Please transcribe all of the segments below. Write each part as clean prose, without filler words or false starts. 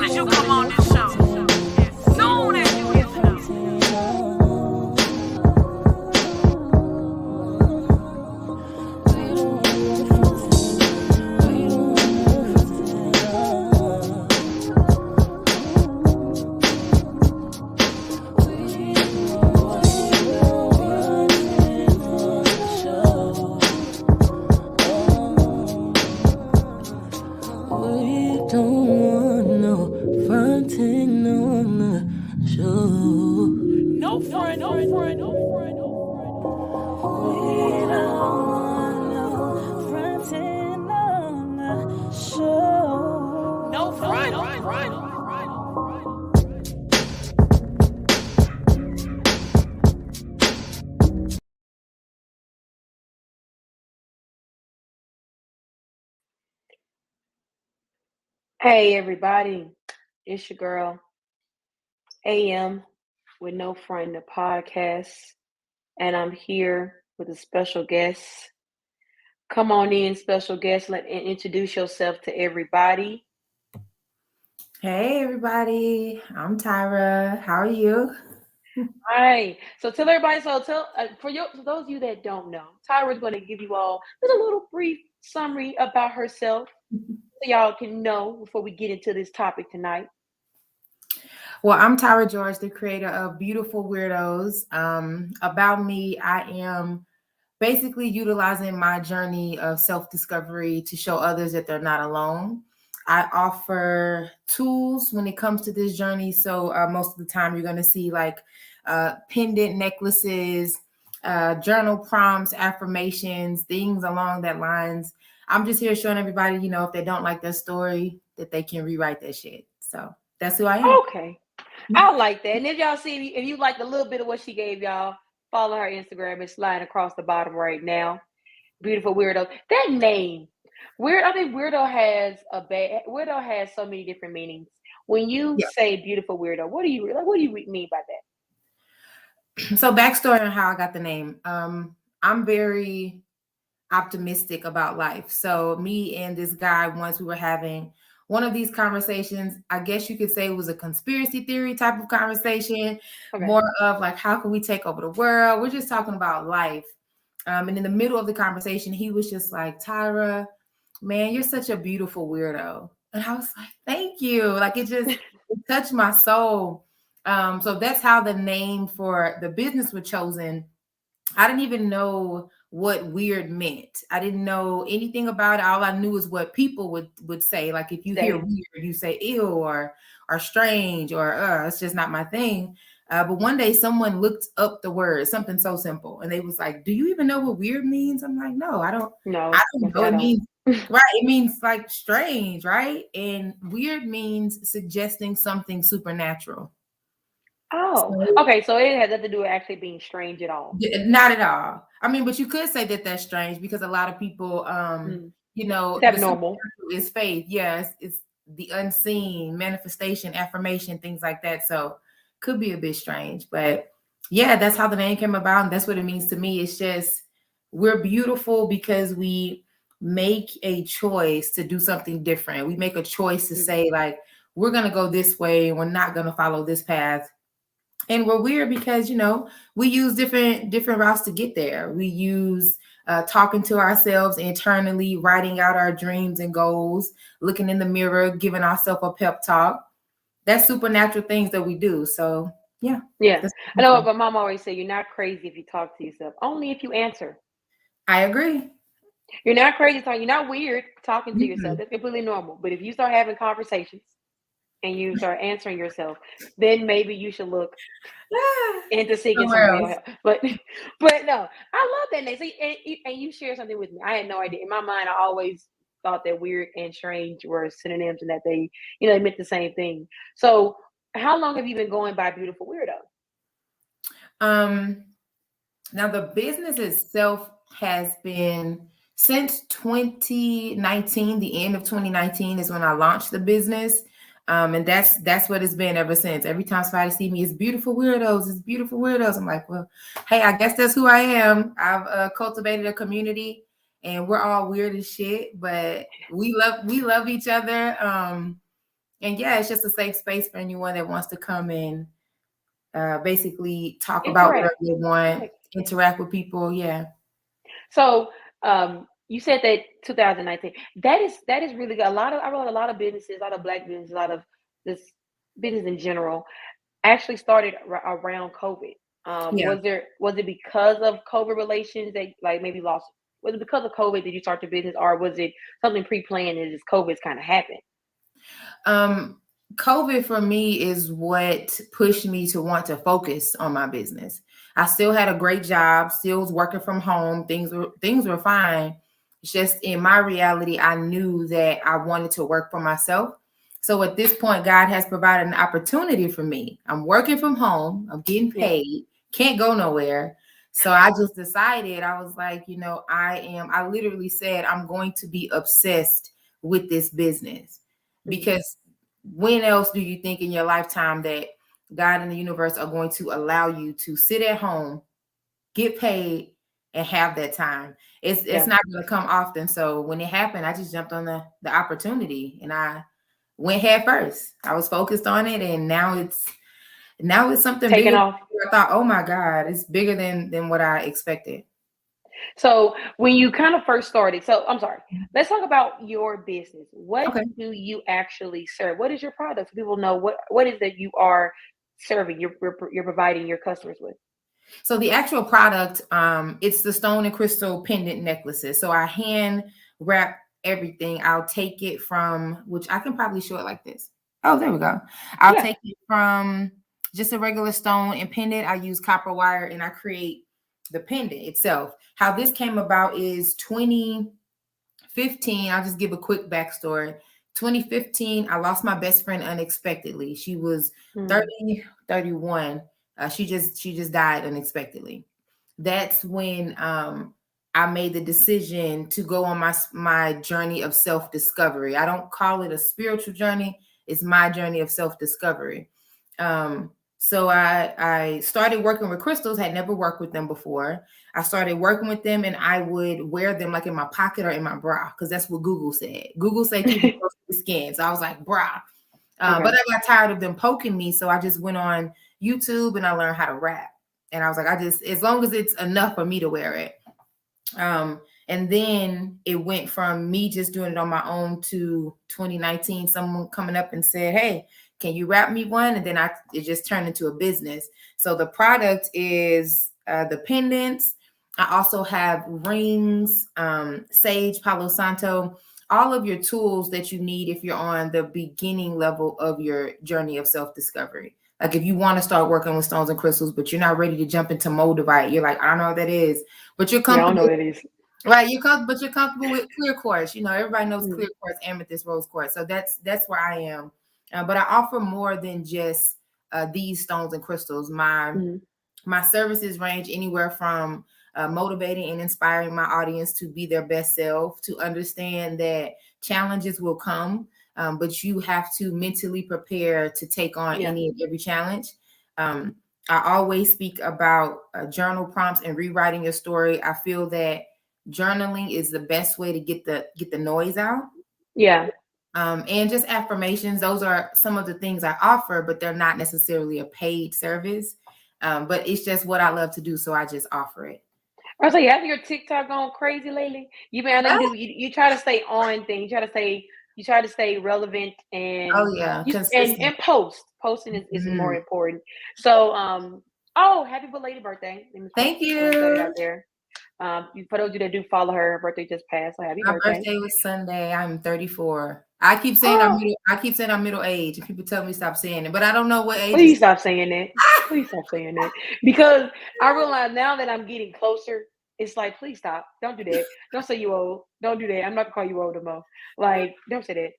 soon as you come on this show, as soon as you hit the note. Hey everybody, it's your girl AM with No Friend the podcast, and I'm here with a special guest. Come on in, special guest. Let and introduce yourself to everybody. Hey everybody, I'm Tyra. How are you? Hi. So tell everybody. For those of you that don't know, Tyra's going to give you all just a little brief summary about herself, so y'all can know before we get into this topic tonight. Well, I'm Tyra George, the creator of Beautiful Weirdos. About me, I am basically utilizing my journey of self-discovery to show others that they're not alone. I offer tools when it comes to this journey. So most of the time you're going to see like pendant necklaces, journal prompts, affirmations, things along that lines. I'm just here showing everybody, if they don't like their story, that they can rewrite that shit. So that's who I am. Okay. I like that. And if y'all see, if you like a little bit of what she gave y'all, follow her Instagram. It's sliding across the bottom right now. Beautiful Weirdo. That name, weird. I think Weirdo has so many different meanings. When you say Beautiful Weirdo, what do you mean by that? So backstory on how I got the name. I'm very optimistic about life. So me and this guy, once we were having one of these conversations, I guess you could say it was a conspiracy theory type of conversation, more of like, how can we take over the world? We're just talking about life. And in the middle of the conversation, he was just like, Tyra, man, you're such a beautiful weirdo. And I was like, thank you. Like it touched my soul. So that's how the name for the business was chosen. I didn't even know what weird meant. I didn't know anything about it. All I knew is what people would say. Like if you hear weird, you say ew or strange or it's just not my thing. But one day someone looked up the word, something so simple, and they was like, do you even know what weird means? I'm like, no, I don't know. It means right. It means like strange, right? And weird means suggesting something supernatural. Oh, okay. So it has nothing to do with actually being strange at all. Not at all. I mean, but you could say that that's strange because a lot of people, It's abnormal. Is faith. Yes, it's the unseen manifestation, affirmation, things like that. So could be a bit strange, but yeah, that's how the name came about. And that's what it means to me. It's just, we're beautiful because we make a choice to do something different. We make a choice to say like, we're going to go this way. We're not going to follow this path. And we're weird because, we use different routes to get there. We use talking to ourselves internally, writing out our dreams and goals, looking in the mirror, giving ourselves a pep talk. That's supernatural things that we do. So, yeah. Yeah. I know what my mom always said, you're not crazy if you talk to yourself, only if you answer. I agree. You're not crazy talking. You're not weird talking to yourself. That's completely normal. But if you start having conversations and you start answering yourself, then maybe you should look into seeking some real help. But no, I love that name. See, and you share something with me. I had no idea. In my mind, I always thought that weird and strange were synonyms and that they meant the same thing. So how long have you been going by Beautiful Weirdo? Now the business itself has been since 2019. The end of 2019 is when I launched the business. And that's what it's been ever since. Every time somebody see me, it's Beautiful Weirdos. It's Beautiful Weirdos. I'm like, well, hey, I guess that's who I am. I've cultivated a community, and we're all weird as shit, but we love each other. And yeah, it's just a safe space for anyone that wants to come and basically talk about Interact. whatever they want, interact with people. Yeah. So you said that 2019. That is really good. I realize a lot of businesses, a lot of black businesses, a lot of this business in general actually started around COVID. Yeah. Was it because of COVID relations that like maybe lost? Was it because of COVID that you start your business, or was it something pre-planned and just COVID's kind of happened? COVID for me is what pushed me to want to focus on my business. I still had a great job, still was working from home. Things were fine. It's just in my reality, I knew that I wanted to work for myself. So at this point, God has provided an opportunity for me. I'm working from home, I'm getting Yeah. paid, can't go nowhere. So I just decided, I was like, I literally said, I'm going to be obsessed with this business because when else do you think in your lifetime that God and the universe are going to allow you to sit at home, get paid, and have that time? It's not going to come often. So when it happened, I just jumped on the opportunity and I went head first. I was focused on it, and now it's something Taking bigger. off. I thought, oh my God, it's bigger than what I expected. So when you kind of first started, so I'm sorry, let's talk about your business. What Okay. do you actually serve? What is your product? So people know what is that you are serving, you're providing your customers with. So the actual product, it's the stone and crystal pendant necklaces. So I hand wrap everything. I'll take it from, which I can probably show it like this. Oh, there we go. I'll Yeah. take it from just a regular stone and pendant. I use copper wire and I create the pendant itself. How this came about is 2015. I'll just give a quick backstory. 2015, I lost my best friend unexpectedly. She was 30, 31. She just died unexpectedly. That's when I made the decision to go on my journey of self-discovery. I don't call it a spiritual journey. It's my journey of self-discovery. So I started working with crystals, had never worked with them before. I started working with them and I would wear them like in my pocket or in my bra because that's what Google said. Google said keep it close to the skin. So I was like, bra. But I got tired of them poking me. So I just went on YouTube and I learned how to rap. And I was like, as long as it's enough for me to wear it. And then it went from me just doing it on my own to 2019, someone coming up and said, hey, can you wrap me one? And then it just turned into a business. So the product is the pendants. I also have rings, sage, Palo Santo, all of your tools that you need if you're on the beginning level of your journey of self-discovery. Like if you want to start working with stones and crystals, but you're not ready to jump into moldavite, you're like, I don't know what that is, but you're comfortable. Yeah, I don't know what it is. Right, but you're comfortable with clear quartz. Everybody knows clear quartz, amethyst, rose quartz. So that's where I am. But I offer more than just these stones and crystals. My services range anywhere from motivating and inspiring my audience to be their best self, to understand that challenges will come, but you have to mentally prepare to take on any and every challenge. I always speak about journal prompts and rewriting your story. I feel that journaling is the best way to get the noise out. Yeah. And just affirmations. Those are some of the things I offer, but they're not necessarily a paid service. But it's just what I love to do, so I just offer it. I was like, have your TikTok gone crazy lately? I know you do. You try to stay on things. You try to stay relevant and and posting is more important. So happy belated birthday. Thank you. Out there. For those of you that do follow her birthday just passed. So happy birthday. My birthday was Sunday. I'm 34. I keep saying I'm middle age, and people tell me to stop saying it, but I don't know what age. Please stop saying that. Please stop saying that. Because I realize now that I'm getting closer, it's like, please stop. Don't do that. Don't say you old. Don't do that. I'm not gonna call you old no more. Like, don't say that.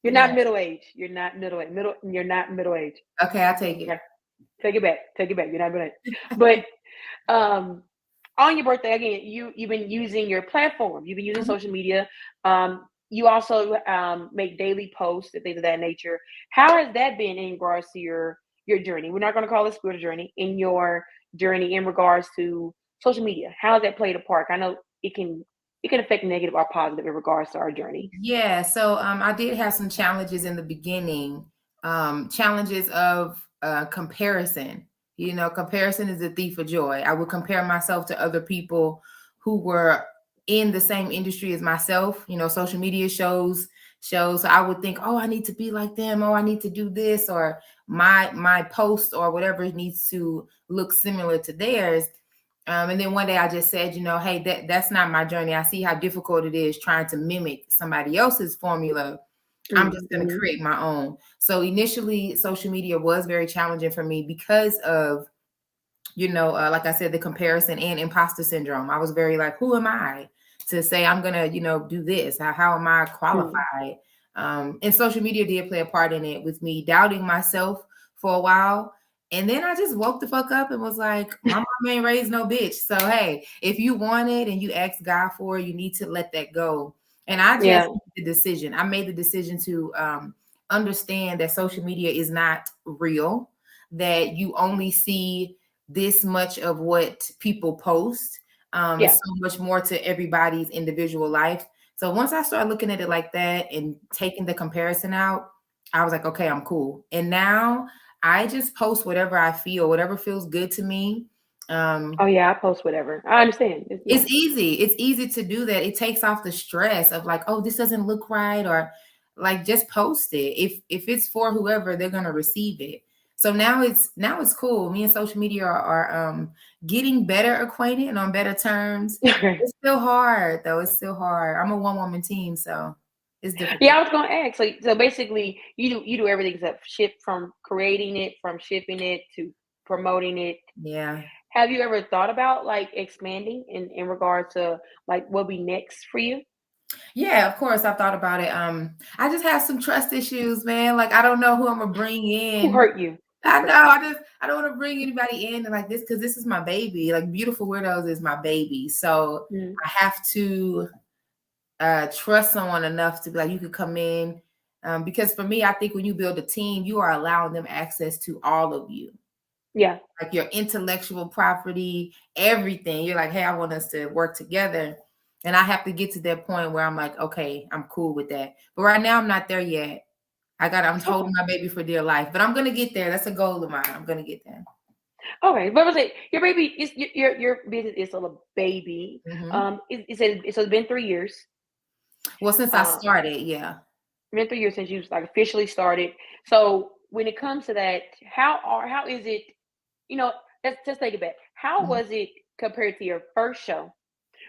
You're not middle age. You're not middle age. You're not middle age. Okay, I'll take it. Okay. Take it back. Take it back. You're not middle age. But on your birthday, again, you've been using your platform. You've been using social media. You also make daily posts and things of that nature. How has that been in regards to your journey? We're not going to call it spiritual journey. In your journey in regards to social media, how has that played a part? I know it can it can affect negative or positive in regards to our journey. Yeah, so I did have some challenges in the beginning, challenges of comparison. You know, comparison is a thief of joy. I would compare myself to other people who were in the same industry as myself. You know, social media shows. So I would think, oh, I need to be like them. Oh, I need to do this, or my post or whatever needs to look similar to theirs. And then one day I just said, you know, hey, that's not my journey. I see how difficult it is trying to mimic somebody else's formula. I'm just going to create my own. So initially, social media was very challenging for me because of, you know, like I said, the comparison and imposter syndrome. I was very like, who am I to say I'm going to, you know, do this? How am I qualified? And social media did play a part in it with me doubting myself for a while. And then I just woke the fuck up and was like, my mom ain't raised no bitch. So, hey, if you want it and you ask God for it, you need to let that go. And I just made the decision. I made the decision to understand that social media is not real, that you only see this much of what people post. So much more to everybody's individual life. So once I started looking at it like that and taking the comparison out, I was like, okay, I'm cool. And now I just post whatever I feel, whatever feels good to me. I post whatever. I understand. It's easy. It's easy to do that. It takes off the stress of like, oh, this doesn't look right, or like just post it. If it's for whoever, they're gonna receive it. So now it's cool. Me and social media are getting better acquainted and on better terms. It's still hard though. It's still hard. I'm a one-woman team, so it's difficult. Yeah, I was gonna ask. So basically, you do everything except from creating it, from shipping it to promoting it. Yeah. Have you ever thought about like expanding in regard to like what'll be next for you? Yeah, of course I've thought about it. I just have some trust issues, man. Like I don't know who I'm gonna bring Who in. hurt you? I know. I don't want to bring anybody in like this because this is my baby. Like Beautiful Weirdos is my baby. So I have to trust someone enough to be like, you could come in. Because for me, I think when you build a team, you are allowing them access to all of you. Yeah. Like your intellectual property, everything. You're like, hey, I want us to work together. And I have to get to that point where I'm like, okay, I'm cool with that. But right now I'm not there yet. I'm holding my baby for dear life, but I'm gonna get there. That's a goal of mine. I'm gonna get there. Okay, but was it your baby is your business is still a baby? It's been 3 years. Well, since I started, yeah. Been 3 years since you like officially started. So when it comes to that, how is it? You know, let's just take it back. How was it compared to your first show?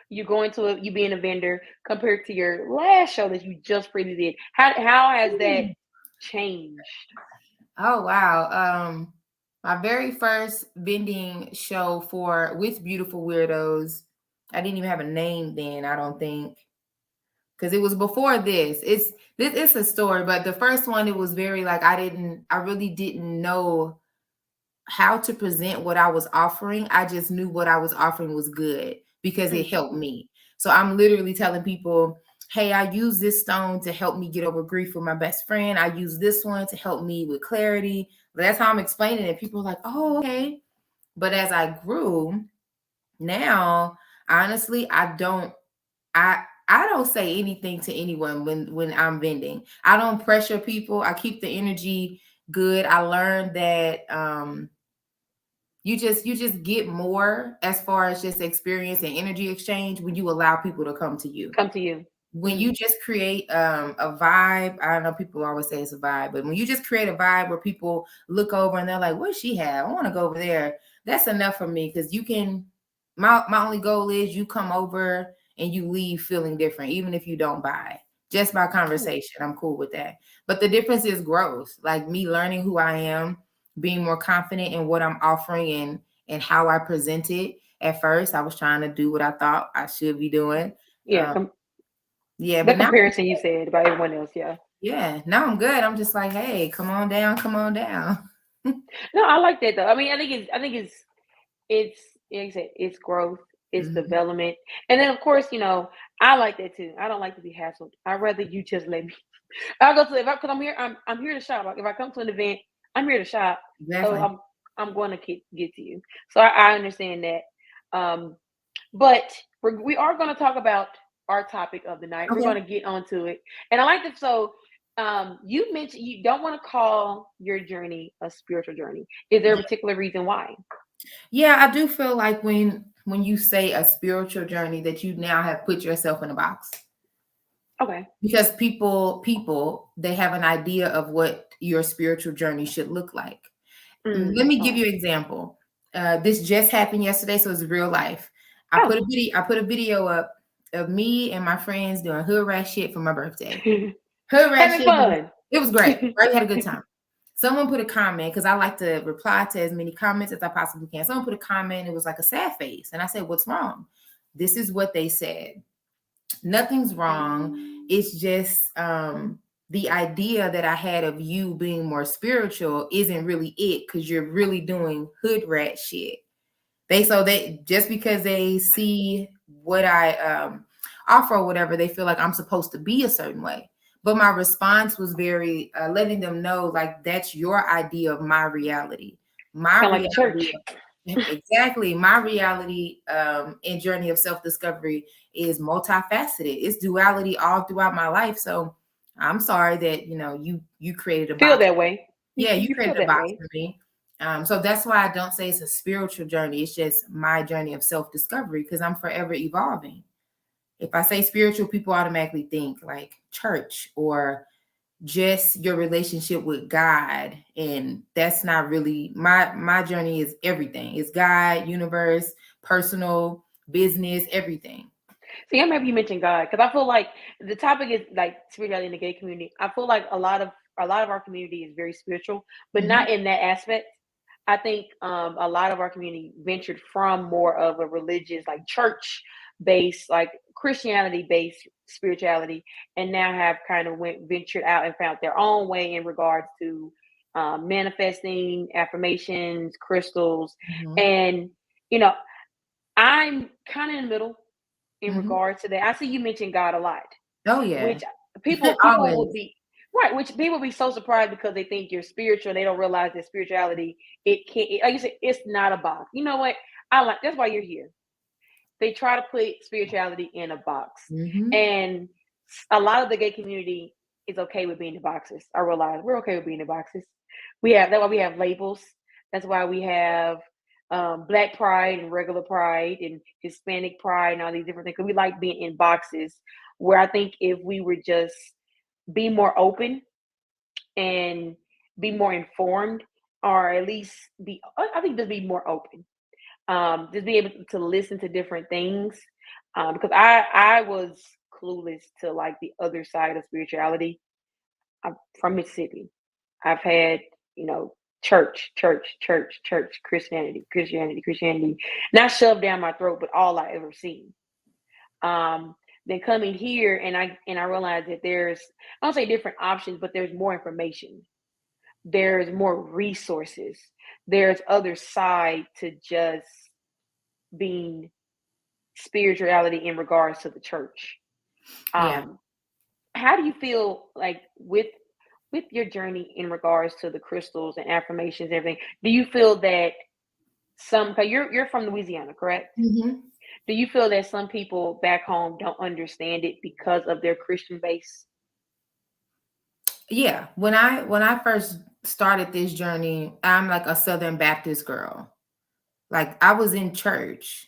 You going to you being a vendor compared to your last show that you just previously did. How has that changed? Oh wow. My very first vending show with Beautiful Weirdos, I didn't even have a name then, I don't think. Because it was before this. It's a story, but the first one, it was very like I really didn't know how to present what I was offering. I just knew what I was offering was good because it helped me. So I'm literally telling people, hey, I use this stone to help me get over grief with my best friend. I use this one to help me with clarity. But that's how I'm explaining it. People are like, oh, okay. But as I grew, now, honestly, I don't say anything to anyone when I'm vending. I don't pressure people. I keep the energy good. I learned that you just get more as far as just experience and energy exchange when you allow people to come to you. When you just create a vibe, I know people always say it's a vibe, but when you just create a vibe where people look over and they're like, what does she have? I want to go over there. That's enough for me because you can, my only goal is you come over and you leave feeling different, even if you don't buy. Just by conversation, I'm cool with that. But the difference is growth, like me learning who I am, being more confident in what I'm offering and how I present it. At first, I was trying to do what I thought I should be doing. Yeah. Yeah, the but comparison you said about everyone else, yeah, now I'm good. I'm just like, hey, come on down. No, I like that though. I mean, I think it's like I said, it's growth, it's development, and then of course, you know, I like that too. I don't like to be hassled. I'd rather you just let me. I'll go to because I'm here. I'm here to shop. Like if I come to an event, I'm here to shop. Exactly. So I'm going to get to you. So I understand that. But we are going to talk about our topic of the night. Okay. We're going to get onto it. And I like that. So you mentioned you don't want to call your journey a spiritual journey. Is there a particular reason why? Yeah, I do feel like when you say a spiritual journey that you now have put yourself in a box. Okay. Because people they have an idea of what your spiritual journey should look like. Let me give you an example. This just happened yesterday, so it's real life. I put a video up of me and my friends doing hood rat shit for my birthday. Hood rat Having shit. fun. It was great. Right? We had a good time. Someone put a comment because I like to reply to as many comments as I possibly can. Someone put a comment. It was like a sad face, and I said, "What's wrong?" This is what they said. Nothing's wrong. It's just the idea that I had of you being more spiritual isn't really it, because you're really doing hood rat shit. They just because they see what I offer or whatever, they feel like I'm supposed to be a certain way. But my response was very letting them know, like, that's your idea of my reality. My Kind of like reality, church. exactly. My reality and journey of self-discovery is multifaceted. It's duality all throughout my life. So I'm sorry that you created a Feel box. that way. Yeah, you You feel created a that box way. for me. So that's why I don't say it's a spiritual journey. It's just my journey of self-discovery, because I'm forever evolving. If I say spiritual, people automatically think like church or just your relationship with God. And that's not really my journey. Is everything. It's God, universe, personal, business, everything. See, I'm happy you mentioned God, because I feel like the topic is like spirituality in the gay community. I feel like a lot of our community is very spiritual, but not in that aspect. I think a lot of our community ventured from more of a religious, like church based, like Christianity based spirituality, and now have kind of ventured out and found their own way in regards to manifesting, affirmations, crystals, Mhm. and you know, I'm kind of in the middle in Mhm. regards to that. I see you mention God a lot, Oh yeah. which people will Always. be right, which people will be so surprised because they think you're spiritual and they don't realize that spirituality, it can't, like you said, it's not a box. You know what? I like that's why you're here. They try to put spirituality in a box. Mhm. And a lot of the gay community is okay with being in boxes. I realize we're okay with being in boxes. That's why we have labels. That's why we have black pride and regular pride and Hispanic pride and all these different things. 'Cause we like being in boxes, where I think if we were just be more open and be more informed, or at least I think just be more open, just be able to listen to different things, because I was clueless to like the other side of spirituality. I'm from Mississippi. I've had, church, church, church, church, Christianity, Christianity, Christianity, not shoved down my throat, but all I ever seen. Um, then coming here, and I realized that there's, I don't say different options, but there's more information. There's more resources. There's other side to just being spirituality in regards to the church. Yeah. Um, how do you feel like with your journey in regards to the crystals and affirmations and everything? Do you feel that cause you're from Louisiana, correct? Mhm. Do you feel that some people back home don't understand it because of their Christian base? Yeah. When I first started this journey, I'm like a Southern Baptist girl. Like, I was in church.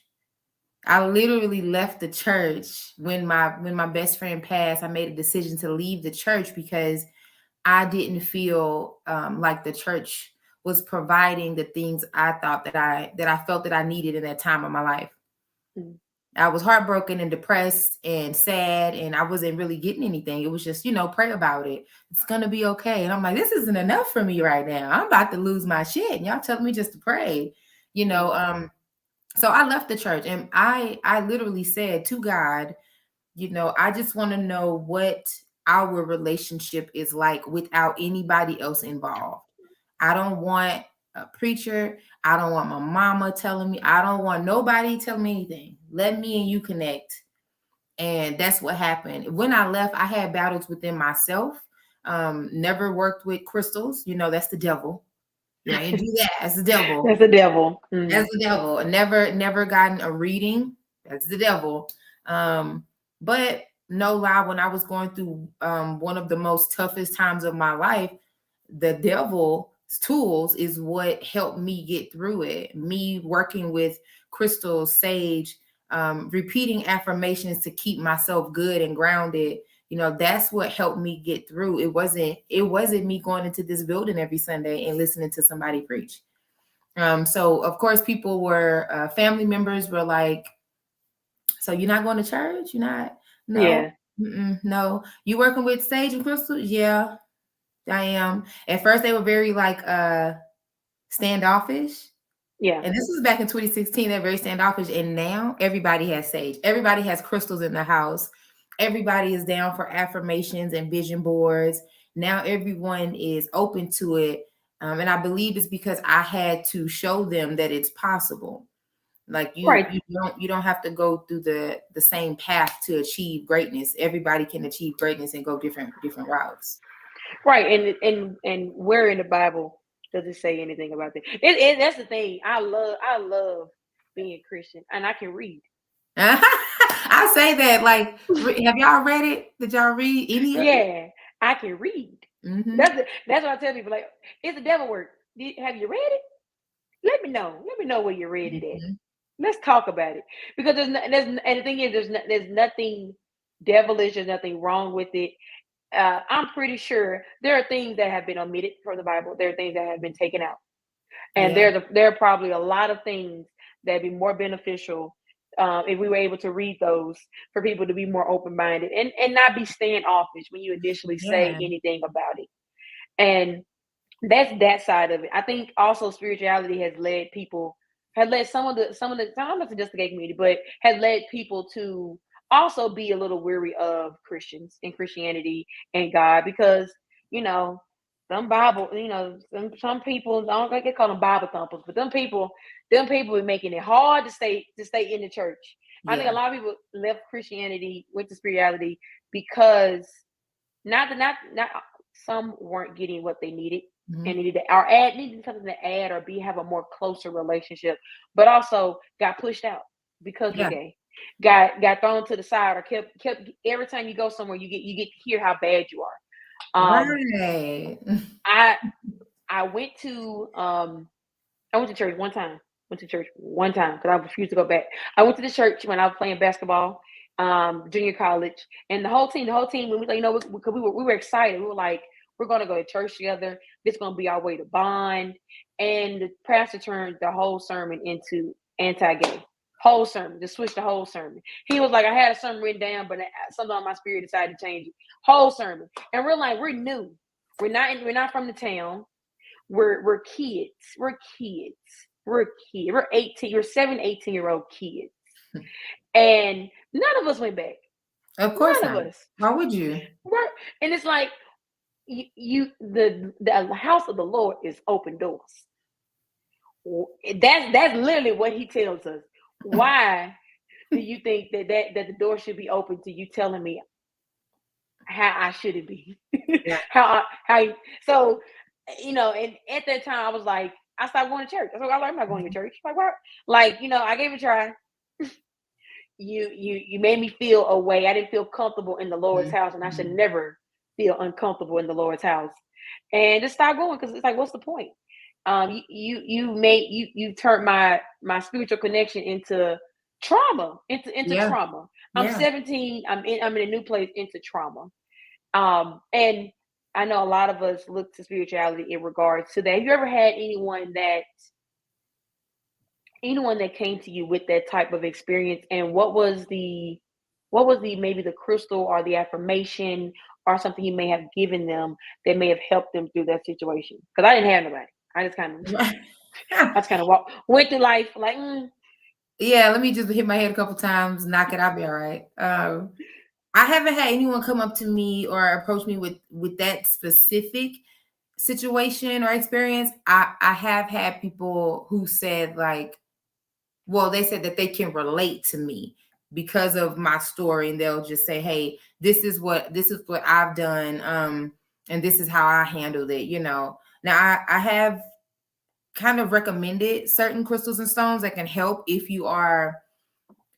I literally left the church when my best friend passed. I made a decision to leave the church because I didn't feel like the church was providing the things I thought that I felt that I needed in that time of my life. Mm. I was heartbroken and depressed and sad, and I wasn't really getting anything. It was just, pray about it. It's gonna be okay. And I'm like, this isn't enough for me right now. I'm about to lose my shit, and y'all telling me just to pray. You know, so I left the church, and I literally said to God, I just want to know what our relationship is like without anybody else involved. I don't want a preacher. I don't want my mama telling me. I don't want nobody telling me anything. Let me and you connect. And that's what happened. When I left, I had battles within myself. Never worked with crystals. That's the devil. You ain't do that. That's the devil. That's the devil. That's the devil. Never gotten a reading. That's the devil. But no lie, when I was going through one of the most toughest times of my life, the devil's tools is what helped me get through it. Me working with crystals, sage, repeating affirmations to keep myself good and grounded. That's what helped me get through. It wasn't me going into this building every Sunday and listening to somebody preach. So of course people were family members were like, so you're not going to church? You're not? No. Yeah. No. You working with sage and crystals? Yeah, I am. At first they were very like standoffish. Yeah. And this was back in 2016. They're very standoffish. And now everybody has sage. Everybody has crystals in the house. Everybody is down for affirmations and vision boards. Now everyone is open to it. And I believe it's because I had to show them that it's possible. Like Right. you don't have to go through the same path to achieve greatness. Everybody can achieve greatness and go different routes. Right. And where in the Bible does it say anything about that? That's the thing. I love being Christian, and I can read. I say that, like, have y'all read it? Did y'all read any of it? Yeah, I can read. Mm-hmm. That's what I tell people. Like, it's a devil work. Have you read it? Let me know. Let me know where you read it at. Let's talk about it, because and the thing is, there's nothing devilish. There's nothing wrong with it. I'm pretty sure there are things that have been omitted from the Bible. There are things that have been taken out, and Yeah. there are probably a lot of things that'd be more beneficial if we were able to read those, for people to be more open minded and not be standoffish when you initially say Yeah. anything about it. And that's that side of it. I think also spirituality has led some of the I'm not just the gay community, but has led people to also be a little weary of Christians and Christianity and God, because some Bible, some people, I don't think they call them Bible thumpers, but them people are making it hard to stay in the church. I think a Yeah. lot of people left Christianity, went to spirituality, because not some weren't getting what they needed, Mm-hmm. and needed something to add or have a more closer relationship, but also got pushed out because they're Yeah. gay, got thrown to the side, or kept every time you go somewhere, you get to hear how bad you are. Right. I went to church one time. Because I refused to go back. I went to the church when I was playing basketball, junior college, and the whole team. When we, because we were excited. We were like, we're gonna go to church together. This is gonna be our way to bond. And the pastor turned the whole sermon into anti-gay. Whole sermon, just switched the whole sermon. He was like, I had a sermon written down, but something on my spirit decided to change it. Whole sermon, and we're like, we're new. We're not from the town. We're kids. We're kids. We're 18. We're 18-year-old kids. And none of us went back. Of course None not. of us. Why would you? And it's like, the house of the Lord is open doors. That's literally what he tells us. Why do you think that the door should be open to you telling me how I shouldn't be? Yeah. how so, and at that time I was like, I stopped going to church. I was like, I'm not going to church. Like, what? Like, I gave it a try. You made me feel a way. I didn't feel comfortable in the Lord's house, and I should never feel uncomfortable in the Lord's house. And just stop going, because it's like, what's the point? You turned my spiritual connection into trauma, into Yeah. trauma. I'm Yeah. 17. I'm in a new place, into trauma. And I know a lot of us look to spirituality in regards to that. Have you ever had anyone that came to you with that type of experience, and what was the maybe the crystal or the affirmation or something you may have given them that may have helped them through that situation? Because I didn't have nobody. I just kind of went through life like, Yeah, let me just hit my head a couple times, knock it, I'll be all right. I haven't had anyone come up to me or approach me with that specific situation or experience. I have had people who said, like, well, they said that they can relate to me because of my story, and they'll just say, hey, this is what I've done, and this is how I handled it. Now I have kind of recommended certain crystals and stones that can help if you are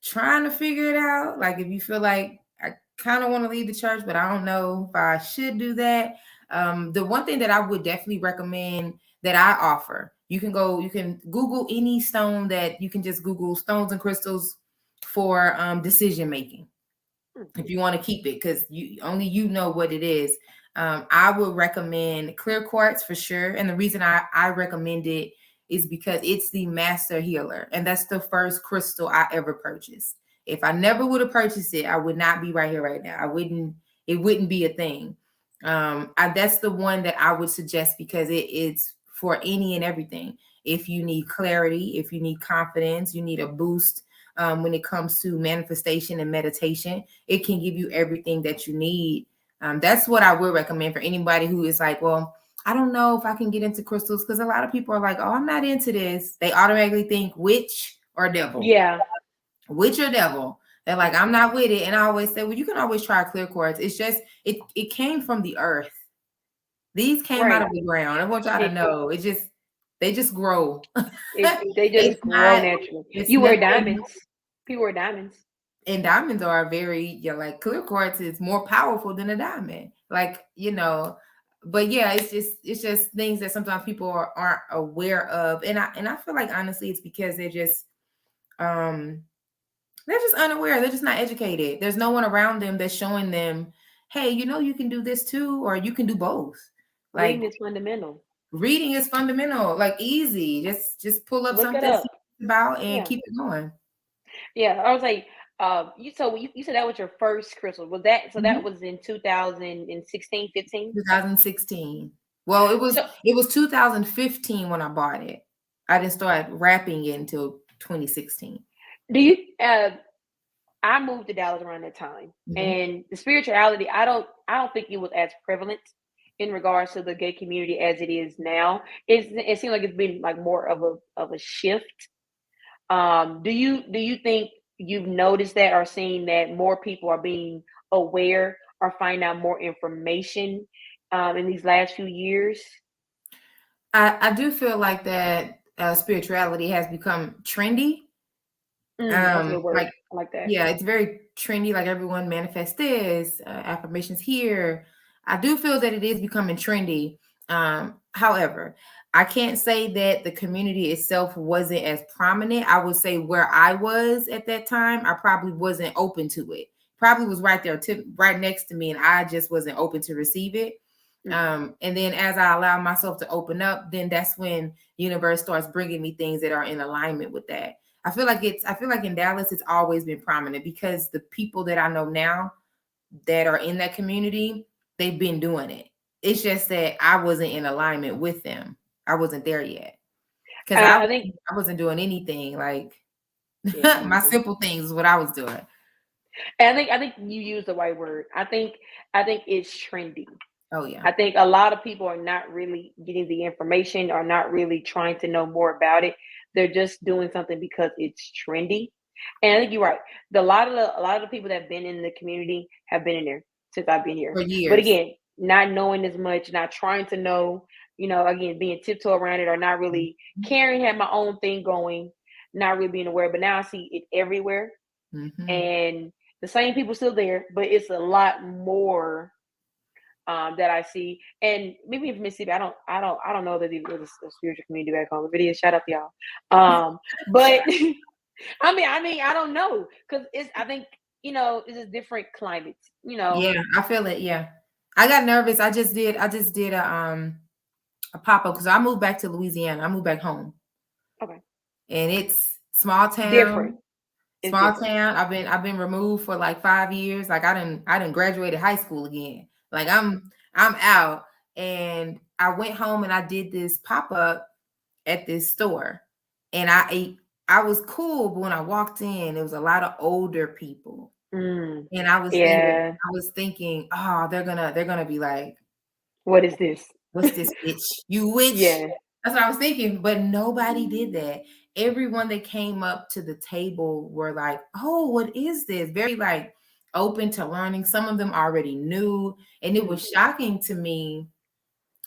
trying to figure it out. Like, if you feel like, kind of want to leave the church, but I don't know if I should do that. The one thing that I would definitely recommend that I offer, you can Google any stone that you can just Google stones and crystals for decision making if you want to keep it, because you know what it is. I would recommend clear quartz for sure. And the reason I recommend it is because it's the master healer. And that's the first crystal I ever purchased. If I never would have purchased it, I would not be right here right now. It wouldn't be a thing. That's the one that I would suggest because it's for any and everything. If you need clarity, if you need confidence, you need a boost when it comes to manifestation and meditation, it can give you everything that you need. That's what I would recommend for anybody who is like, well, I don't know if I can get into crystals, because a lot of people are like, oh, I'm not into this. They automatically think witch or devil. Yeah. Witch or devil. They're like, I'm not with it. And I always say, well, you can always try clear quartz. It's just, it came from the earth. These came out of the ground. I want y'all to know. They just grow. They just grow naturally. You wear diamonds. People wear diamonds. And diamonds are like clear quartz is more powerful than a diamond. Like, but yeah, it's just things that sometimes people aren't aware of. And I feel like honestly it's because they're just unaware. They're just not educated. There's no one around them that's showing them, hey, you can do this too, or you can do both. Like reading is fundamental. Reading is fundamental, like easy. Just pull up something about and keep it going. Yeah, I was like, you said that was your first crystal. Was that that was in 2016, 15? 2016. Well, it was 2015 when I bought it. I didn't start wrapping it until 2016. Do you I moved to Dallas around that time. And the spirituality, I don't think it was as prevalent in regards to the gay community as it is now. It seems like it's been like more of a shift. Do you think you've noticed that or seen that more people are being aware or find out more information in these last few years? I do feel like that spirituality has become trendy. That's a good word. Like, I like that. Yeah, it's very trendy. Like everyone manifests this, affirmations here. I do feel that it is becoming trendy. However, I can't say that the community itself wasn't as prominent. I would say where I was at that time, I probably wasn't open to it. Probably was right there, right next to me, and I just wasn't open to receive it. And then as I allow myself to open up, then that's when universe starts bringing me things that are in alignment with that. I feel like in Dallas, it's always been prominent because the people that I know now that are in that community, they've been doing it. It's just that I wasn't in alignment with them. I wasn't there yet. Because I think I wasn't doing anything like my simple things is what I was doing. And I think you used the right word. I think it's trendy. Oh yeah. I think a lot of people are not really getting the information or not really trying to know more about it. They're just doing something because it's trendy. And I think you're right. A lot of the people that have been in the community have been in there since I've been here. For years. But again, not knowing as much, not trying to know, again, being tiptoe around it or not really caring, had my own thing going, not really being aware. But now I see it everywhere. And the same people still there, but it's a lot more that I see. And maybe in Mississippi, I don't know that there's a spiritual community back home. If it is, shout out to y'all. But I mean, I don't know, because I think it's a different climate. Yeah, I feel it. Yeah, I got nervous. I just did a pop up because I moved back to Louisiana. I moved back home. Okay. And it's small town. Different. Small town. I've been removed for like 5 years. Like I didn't graduated high school again. Like I'm out, and I went home and I did this pop up at this store, and I was cool, but when I walked in, there was a lot of older people, and I was thinking, oh, they're gonna be like, what is this? What's this bitch? You witch? Yeah. That's what I was thinking, but nobody did that. Everyone that came up to the table were like, oh, what is this? Very like open to learning. Some of them already knew. And it was shocking to me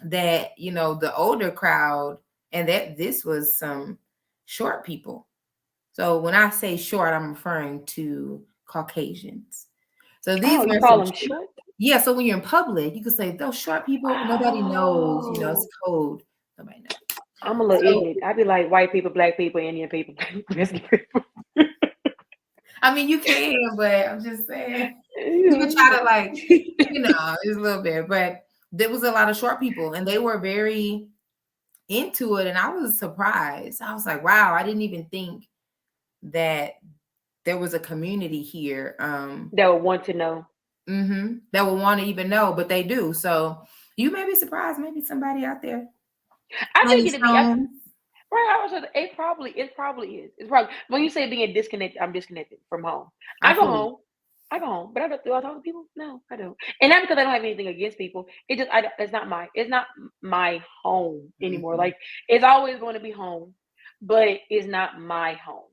that, the older crowd, and that this was some short people. So when I say short, I'm referring to Caucasians. So these you are call some them short? yeah. So when you're in public, you can say those short people. Nobody knows. You know, it's code. Nobody knows. I'm a little ignorant. I'd be like white people, black people, Indian people, Mexican people. I mean, you can, but I'm just saying you can try to like, you know, it's a little bit. But there was a lot of short people, and they were very into it, and I was surprised. I was like, wow, I didn't even think that there was a community here that would want to know. That would want to even know, but they do. So you may be surprised. Maybe somebody out there. I think it'd be right. It probably is. It's probably when you say being disconnected. I'm disconnected from home. I go home, but do I talk to people? No, I don't. And not because I don't have anything against people. It just it's not my home anymore. Like it's always going to be home, but it's not my home.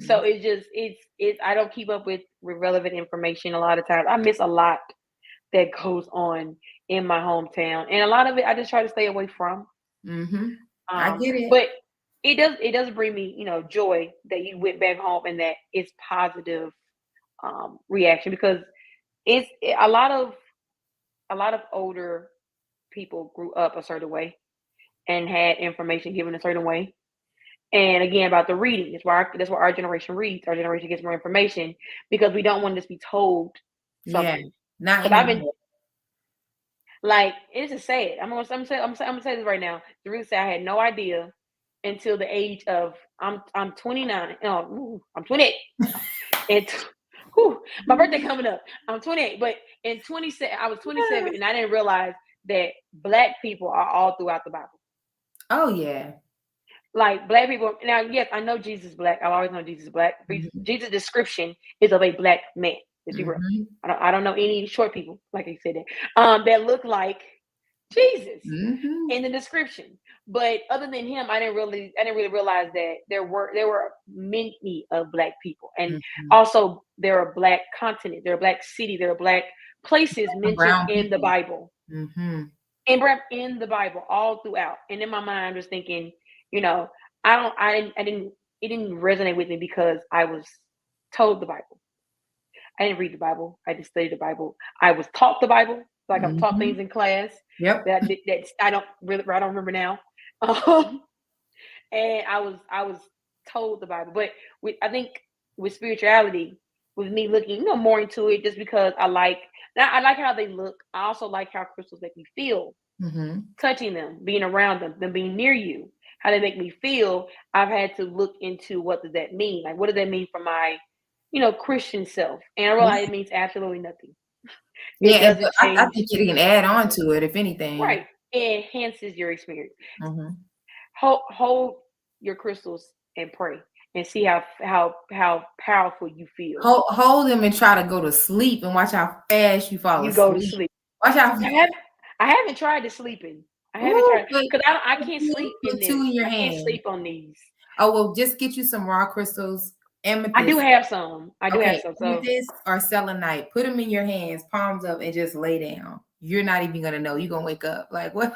So it's I don't keep up with relevant information a lot of times. I miss a lot that goes on in my hometown, and a lot of it I just try to stay away from. I get it, but it does bring me, you know, joy that you went back home and that it's positive reaction, because it's a lot of older people grew up a certain way and had information given a certain way. And again, about the reading, that's why our generation reads. Our generation gets more information because we don't want to just be told something. Yeah, because I've been like, it's just sad. I'm gonna say this right now. The reason say I had no idea until the age of I'm 29. No, I'm 28. My birthday coming up. I'm 28, but in 27, I was 27, and I didn't realize that Black people are all throughout the Bible. Oh yeah. Like Black people. Now, yes, I know Jesus is Black. I've always known Jesus is Black. Jesus' description is of a Black man. Let's be real. I don't know any short people, like I said, that look like Jesus in the description. But other than him, I didn't really realize that there were many of Black people, and also there are Black continent, there are Black cities, there are Black places mentioned in the Bible, in the Bible all throughout. And in my mind, I'm just thinking, you know, it didn't resonate with me because I was told the Bible. I didn't read the Bible. I just studied the Bible. I was taught the Bible, like I'm taught things in class. Yep. That I don't remember now. And I was told the Bible, but I think with spirituality, with me looking, you know, more into it, just because I like how they look. I also like how crystals make me feel, touching them, being around them being near you. How they make me feel. I've had to look into what does that mean? Like, what does that mean for my, you know, Christian self? And I realize it means absolutely nothing. It doesn't change. I think you can add on to it, if anything. Right. It enhances your experience. Hold your crystals and pray and see how powerful you feel. Hold them and try to go to sleep and watch how fast you fall asleep. Go to sleep. Watch how I haven't tried to sleeping. I haven't tried because I can't sleep in this. I can't sleep on these. Oh, well, just get you some raw crystals. Amethyst. I do have some. So amethyst or selenite. Put them in your hands, palms up, and just lay down. You're not even gonna know. You're gonna wake up like, what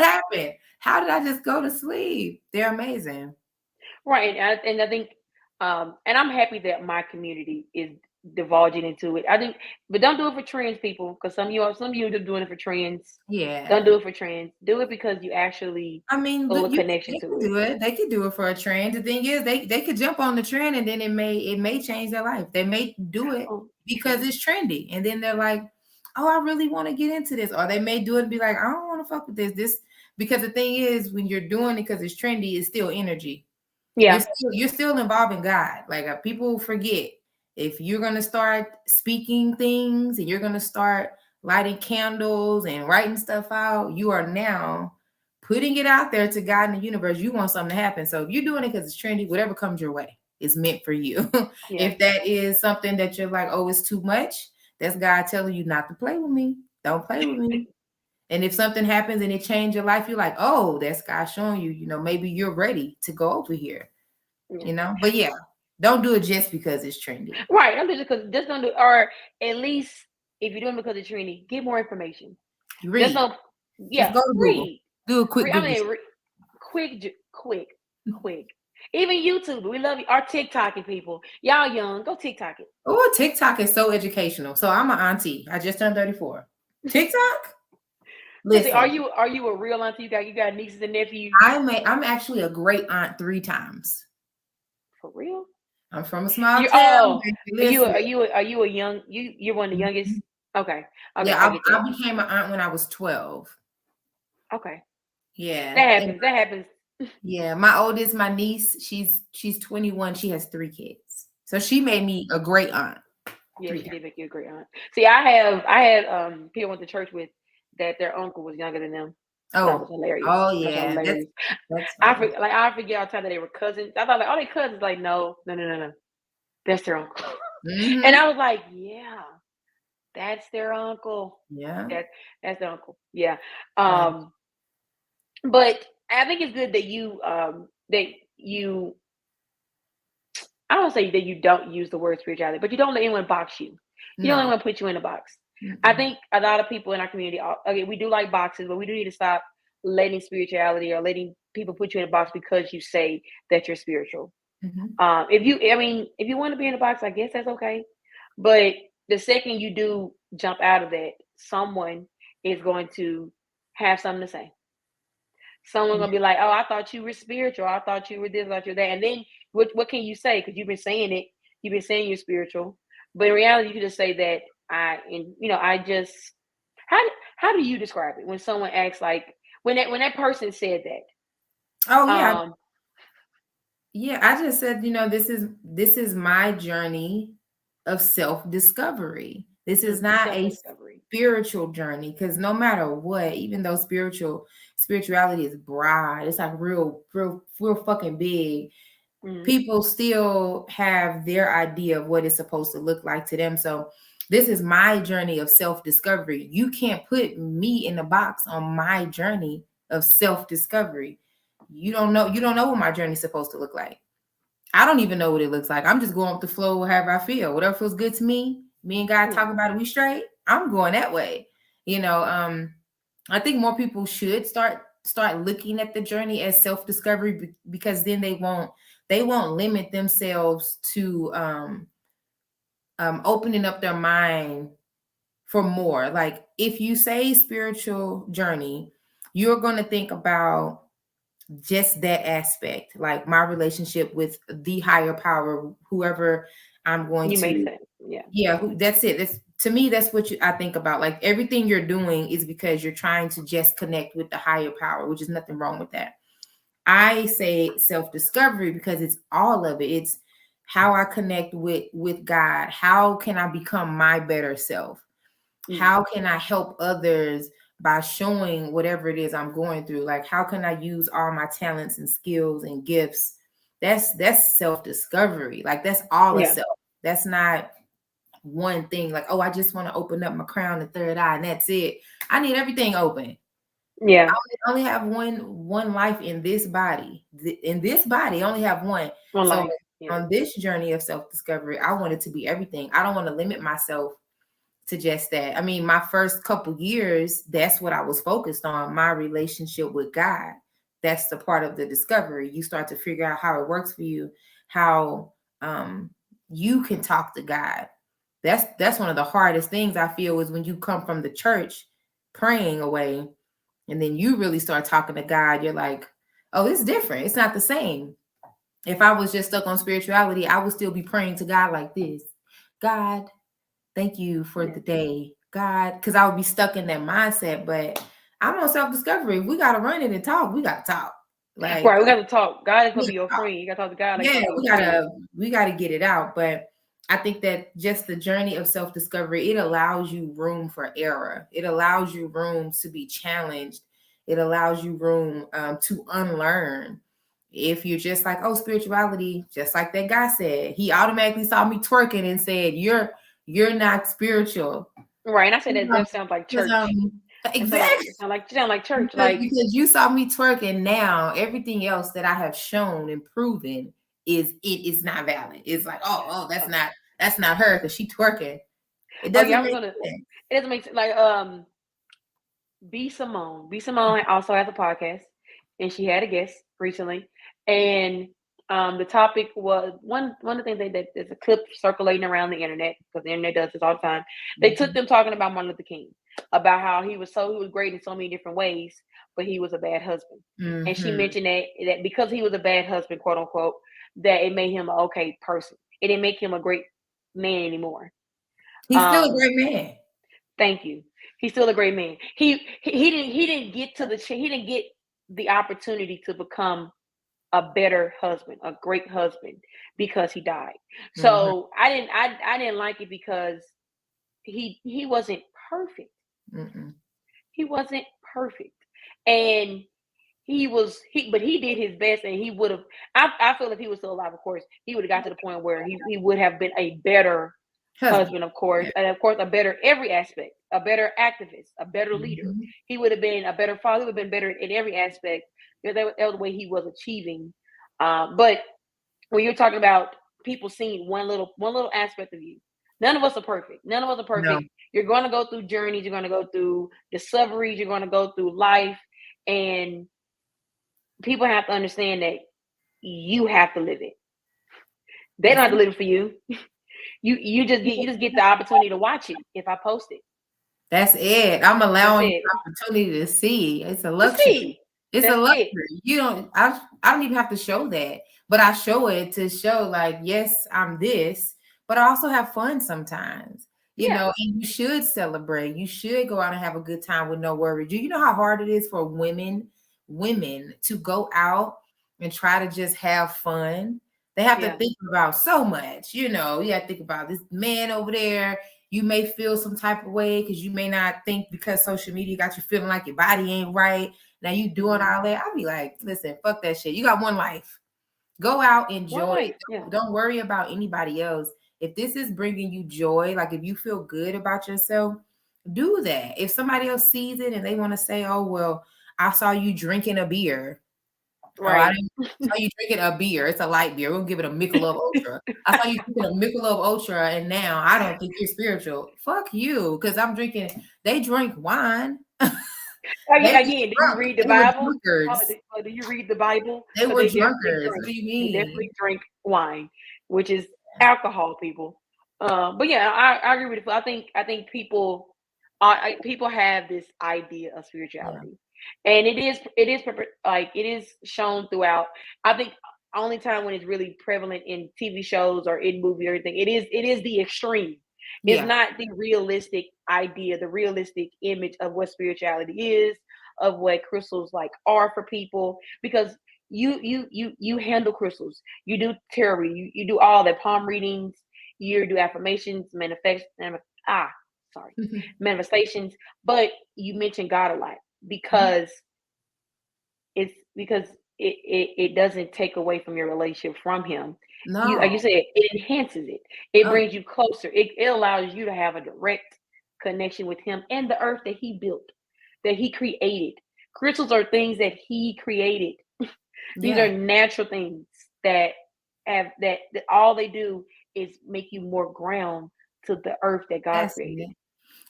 happened? How did I just go to sleep? They're amazing. Right, and I think, and I'm happy that my community is divulging into it. I think, but don't do it for trends, people, because some of you are doing it for trends. Yeah, don't do it for trends. Do it because you actually. I mean, feel a connection to it. They could do it for a trend. The thing is, they could jump on the trend, and then it may change their life. They may do it because it's trendy, and then they're like, oh, I really want to get into this, or they may do it and be like, I don't want to fuck with this because the thing is, when you're doing it because it's trendy, it's still energy. Yeah, you're still involving God. Like people forget, if you're gonna start speaking things and you're gonna start lighting candles and writing stuff out, you are now putting it out there to God in the universe. You want something to happen. So if you're doing it because it's trendy, whatever comes your way is meant for you. If that is something that you're like, oh, it's too much, that's God telling you not to play with me. Don't play with me. And if something happens and it changes your life, you're like, oh, that's God showing you, you know, maybe you're ready to go over here, you know. But yeah, don't do it just because it's trendy. Right. I'm just don't do it. Or at least if you're doing it because it's trendy, get more information. Read. Just go to read. Google. Do a quick Google. I mean, quick. Even YouTube, we love you. Our TikToking people, y'all young, go TikTok it. Oh, TikTok is so educational. So I'm an auntie. I just turned 34. TikTok. Listen, Listen, are you a real auntie? You got nieces and nephews? I'm actually a great aunt 3 times. For real? I'm from a small You town. are Listen. you a young you're one of the youngest? Okay. Okay, Yeah, I get that. I became an aunt when I was 12. Okay. Yeah. That And happens. That happens. yeah, my oldest, my niece, she's 21. She has 3 kids. So she made me a great aunt. Yeah, 3 she times. did make you a great aunt. See, I had people I went to church with that their uncle was younger than them. That was Oh, hilarious. oh That's yeah. hilarious. That's funny. I forget all the time that they were cousins. I thought like, oh, they cousins. Like, no. That's their uncle. And Mm-hmm. I was like, yeah, that's their uncle. Yeah. That's their uncle. Yeah. Yeah. But I think it's good that you I don't say that you don't use the word spirituality, but you don't let anyone box you. You don't let No. anyone put you in a box. I Mm-mm. think a lot of people in our community, okay, we do like boxes, but we do need to stop letting spirituality or letting people put you in a box because you say that you're spiritual. Mhm. If you want to be in a box, I guess that's okay. But the second you do jump out of that, someone is going to have something to say. Someone's Yeah. gonna be like, "Oh, I thought you were spiritual. I thought you were this, I thought you were that." And then what can you say? Because you've been saying it. You've been saying you're spiritual, but in reality, you can just say that I just how how do you describe it when someone acts like when that person said that? Oh yeah. Um, Yeah, I just said, this is my journey of self-discovery. This is not self a discovery. spiritual journey because no matter what, even though spirituality is broad, it's like real fucking big. Mm-hmm. People still have their idea of what it's supposed to look like to them. So this is my journey of self-discovery. You can't put me in the box on my journey of self-discovery. You don't know what my journey is supposed to look like. I don't even know what it looks like. I'm just going with the flow however I feel. Whatever feels good to me, me and God Yeah. talking about it, we straight. I'm going that way. I think more people should start looking at the journey as self-discovery because then they won't limit themselves to opening up their mind for more. Like if you say spiritual journey, you're going to think about just that aspect, like my relationship with the higher power, whoever I'm going You may to. say, yeah. Yeah, that's it. That's to me. That's what I think about. Like everything you're doing is because you're trying to just connect with the higher power, which is nothing wrong with that. I say self-discovery because it's all of it. It's how I connect with God. How can I become my better self? Mm. How can I help others by showing whatever it is I'm going through? Like, how can I use all my talents and skills and gifts? That's self-discovery. Like, that's all of Yeah. self. That's not one thing. Like, oh, I just want to open up my crown and third eye, and that's it. I need everything open. Yeah. I only have one life in this body. In this body, I only have one. One So life. Yeah. on this journey of self-discovery, I want it to be everything. I don't want to limit myself to just that. I mean, my first couple years, that's what I was focused on, my relationship with God. That's the part of the discovery. You start to figure out how it works for you, how you can talk to God. That's one of the hardest things I feel is when you come from the church praying away and then you really start talking to God, you're like, oh, it's different. It's not the same. If I was just stuck on spirituality, I would still be praying to God like this. God, thank you for Yeah. the day, God, because I would be stuck in that mindset. But I'm on self-discovery. If we got to run it and talk, we got to talk. Like, Right. We got to talk. God is we gonna be your gotta talk. friend. You got to talk to God like He's Yeah, gonna be your we friend. gotta get it out. But I think that just the journey of self-discovery, it allows you room for error. It allows you room to be challenged. It allows you room to unlearn. If you're just like, oh, spirituality, just like that guy said, he automatically saw me twerking and said, you're not spiritual. Right. And I said that sounds like Because church. exactly. It sound like church. Like Because you saw me twerk, and now everything else that I have shown and proven is not valid. It's like, oh, that's not her because she twerking. It oh yeah, doesn't I was make gonna. sense. It doesn't make sense. Like B Simone. B Simone also has a podcast, and she had a guest recently, and The topic was one of the things that there's a clip circulating around the internet, because the internet does this all the time. They took them talking about Martin Luther King, about how he was great in so many different ways, but he was a bad husband. And she mentioned that because he was a bad husband, quote unquote, that it made him an okay person. It didn't make him a great man anymore. He's still a great man. Thank you. He's still a great man. He didn't get the opportunity to become a better husband, a great husband, because he died. So I didn't like it because he wasn't perfect. He wasn't perfect, and but he did his best, and he would have. I feel if he was still alive, of course, he would have got to the point where he would have been a better husband, of course, and of course, a better every aspect, a better activist, a better leader. He would have been a better father. He would have been better in every aspect. That was the way he was achieving. But when you're talking about people seeing one little aspect of you, none of us are perfect. None of us are perfect. No. You're going to go through journeys. You're going to go through discoveries. You're going to go through life, and people have to understand that you have to live it. They don't have to live it for you. You just get the opportunity to watch it if I post it. That's it. I'm allowing you the opportunity to see. It's a luxury. It's a luxury. You don't. I don't even have to show that, but I show it to show, like, yes, I'm this, but I also have fun sometimes. You know, and you should celebrate. You should go out and have a good time with no worries. Do you know how hard it is for women to go out and try to just have fun? They have to think about so much. You know, you have to think about this man over there. You may feel some type of way because you may not think, because social media got you feeling like your body ain't right. Now you doing all that. I'll be like, listen, fuck that shit. You got one life. Go out, enjoy. Don't worry about anybody else. If this is bringing you joy, like if you feel good about yourself, do that. If somebody else sees it and they want to say, oh, well, I saw you drinking a beer. Right. I saw you drinking a beer. It's a light beer. We'll give it a Michelob Ultra. I saw you drinking a Michelob Ultra, and now I don't think you're spiritual. Fuck you, because I'm drinking. They drink wine. Again, do you read the Bible? Do you read the Bible? They were drunkards. What do you mean? They definitely drink wine, which is alcohol, people. But yeah, I agree with you. I think people have this idea of spirituality, and it is shown throughout. I think only time when it's really prevalent in TV shows or in movies or anything, it is the extreme. It's not the realistic idea, the realistic image of what spirituality is, of what crystals like are for people, because you handle crystals, you do tarot, you do all that, palm readings, you do affirmations, manifestations, but you mention God a lot because it doesn't take away from your relationship from him. No. Like you said, it enhances it. It brings you closer. It allows you to have a direct connection with him and the earth that he built, that he created. Crystals are things that he created. These are natural things that all they do is make you more ground to the earth that God created.